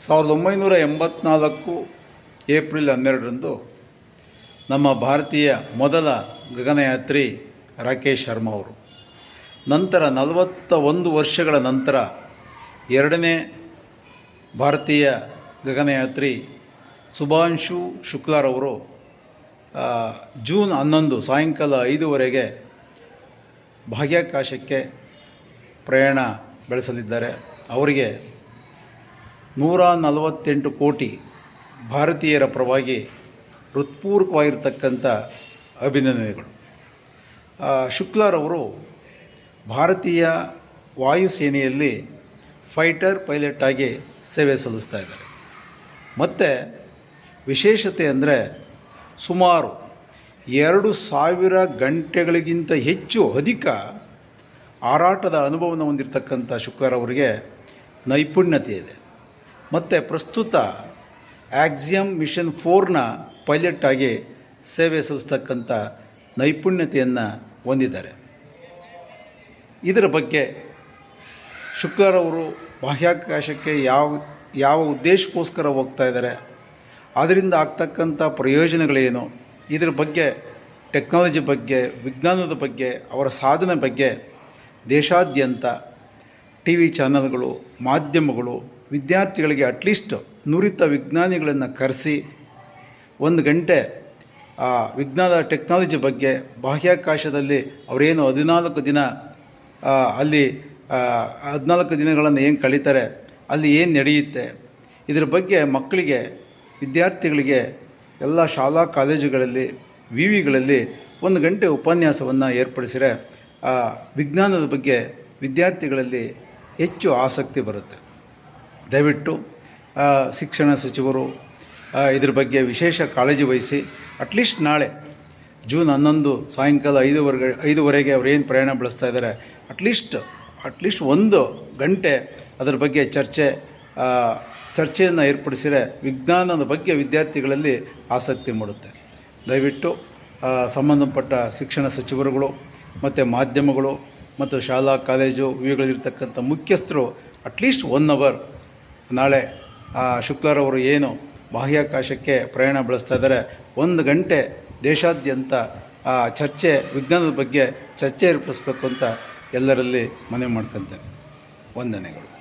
1984 April 12ರಂದು ನಮ್ಮ ಭಾರತೀಯ ಮೊದಲ ಗಗನಯಾತ್ರಿ ರಾಕೇಶ್ ಶರ್ಮಾ ಅವರು, ನಂತರ 41 ವರ್ಷಗಳ ನಂತರ ಎರಡನೇ ಭಾರತೀಯ ಗಗನಯಾತ್ರಿ ಶುಭಾಂಶು ಶುಕ್ಲಾರವರು ಜೂನ್ 11 ಸಾಯಂಕಾಲ 5 ಬಾಹ್ಯಾಕಾಶಕ್ಕೆ ಪ್ರಯಾಣ ಬೆಳೆಸಲಿದ್ದಾರೆ. ಅವರಿಗೆ 148 ಕೋಟಿ ಭಾರತೀಯರ ಪರವಾಗಿ ಹೃತ್ಪೂರ್ವಕವಾಗಿರ್ತಕ್ಕಂಥ ಅಭಿನಂದನೆಗಳು. ಶುಕ್ಲಾರವರು ಭಾರತೀಯ ವಾಯುಸೇನೆಯಲ್ಲಿ ಫೈಟರ್ ಪೈಲಟ್ ಆಗಿ ಸೇವೆ ಸಲ್ಲಿಸ್ತಾ ಇದ್ದಾರೆ. ಮತ್ತು ವಿಶೇಷತೆ ಅಂದರೆ ಸುಮಾರು 2000 ಗಂಟೆಗಳಿಗಿಂತ ಅಧಿಕ ಹಾರಾಟದ ಅನುಭವವನ್ನು ಹೊಂದಿರತಕ್ಕಂಥ ಶುಕ್ಲಾರವರಿಗೆ ನೈಪುಣ್ಯತೆ ಇದೆ. ಮತ್ತು ಪ್ರಸ್ತುತ ಆಕ್ಸಿಯಮ್ ಮಿಷನ್ 4ನ ಪೈಲಟ್ ಆಗಿ ಸೇವೆ ಸಲ್ಲಿಸ್ತಕ್ಕಂಥ ನೈಪುಣ್ಯತೆಯನ್ನು ಹೊಂದಿದ್ದಾರೆ. ಇದರ ಬಗ್ಗೆ ಶುಕ್ಲಾರವರು ಬಾಹ್ಯಾಕಾಶಕ್ಕೆ ಯಾವ ಉದ್ದೇಶಕ್ಕೋಸ್ಕರ ಹೋಗ್ತಾ ಇದ್ದಾರೆ, ಅದರಿಂದ ಆಗ್ತಕ್ಕಂಥ ಪ್ರಯೋಜನಗಳೇನು, ಇದರ ಬಗ್ಗೆ ಟೆಕ್ನಾಲಜಿ ಬಗ್ಗೆ, ವಿಜ್ಞಾನದ ಬಗ್ಗೆ, ಅವರ ಸಾಧನೆ ಬಗ್ಗೆ ದೇಶಾದ್ಯಂತ TV ಚಾನಲ್ಗಳು, ಮಾಧ್ಯಮಗಳು ವಿದ್ಯಾರ್ಥಿಗಳಿಗೆ ಅಟ್ಲೀಸ್ಟ್ ನುರಿತ ವಿಜ್ಞಾನಿಗಳನ್ನು ಕರೆಸಿ 1 ಗಂಟೆ ವಿಜ್ಞಾನ ಟೆಕ್ನಾಲಜಿ ಬಗ್ಗೆ, ಬಾಹ್ಯಾಕಾಶದಲ್ಲಿ ಅವರೇನು 14 ದಿನ ಅಲ್ಲಿ 14 ದಿನಗಳನ್ನು ಏನು ಕಳೀತಾರೆ, ಅಲ್ಲಿ ಏನು ನಡೆಯುತ್ತೆ, ಇದರ ಬಗ್ಗೆ ಮಕ್ಕಳಿಗೆ, ವಿದ್ಯಾರ್ಥಿಗಳಿಗೆ ಎಲ್ಲ ಶಾಲಾ ಕಾಲೇಜುಗಳಲ್ಲಿ ವಿವಿಗಳಲ್ಲಿ 1 ಗಂಟೆ ಉಪನ್ಯಾಸವನ್ನು ಏರ್ಪಡಿಸಿದರೆ ವಿಜ್ಞಾನದ ಬಗ್ಗೆ ವಿದ್ಯಾರ್ಥಿಗಳಲ್ಲಿ ಹೆಚ್ಚು ಆಸಕ್ತಿ ಬರುತ್ತೆ. ದಯವಿಟ್ಟು ಶಿಕ್ಷಣ ಸಚಿವರು ಇದ್ರ ಬಗ್ಗೆ ವಿಶೇಷ ಕಾಳಜಿ ವಹಿಸಿ ಅಟ್ಲೀಸ್ಟ್ ನಾಳೆ ಜೂನ್ 11 ಸಾಯಂಕಾಲ 5 ಅವರೇನು ಪ್ರಯಾಣ ಬೆಳೆಸ್ತಾ ಇದ್ದಾರೆ, ಅಟ್ಲೀಸ್ಟ್ 1 ಗಂಟೆ ಅದರ ಬಗ್ಗೆ ಚರ್ಚೆಯನ್ನು ಏರ್ಪಡಿಸಿದರೆ ವಿಜ್ಞಾನದ ಬಗ್ಗೆ ವಿದ್ಯಾರ್ಥಿಗಳಲ್ಲಿ ಆಸಕ್ತಿ ಮೂಡುತ್ತೆ. ದಯವಿಟ್ಟು ಸಂಬಂಧಪಟ್ಟ ಶಿಕ್ಷಣ ಸಚಿವರುಗಳು ಮತ್ತು ಮಾಧ್ಯಮಗಳು ಮತ್ತು ಶಾಲಾ ಕಾಲೇಜು ಇವುಗಳಿರ್ತಕ್ಕಂಥ ಮುಖ್ಯಸ್ಥರು ಅಟ್ಲೀಸ್ಟ್ 1 ಅವರ್ ನಾಳೆ ಶುಕ್ಲಾರವರು ಏನು ಬಾಹ್ಯಾಕಾಶಕ್ಕೆ ಪ್ರಯಾಣ ಬೆಳೆಸ್ತಾ ಇದ್ದಾರೆ 1 ಗಂಟೆ ದೇಶಾದ್ಯಂತ ವಿಜ್ಞಾನದ ಬಗ್ಗೆ ಚರ್ಚೆ ಏರ್ಪಡಿಸಬೇಕು ಅಂತ ಎಲ್ಲರಲ್ಲಿ ಮನವಿ ಮಾಡ್ಕೊತೇನೆ. ವಂದನೆಗಳು.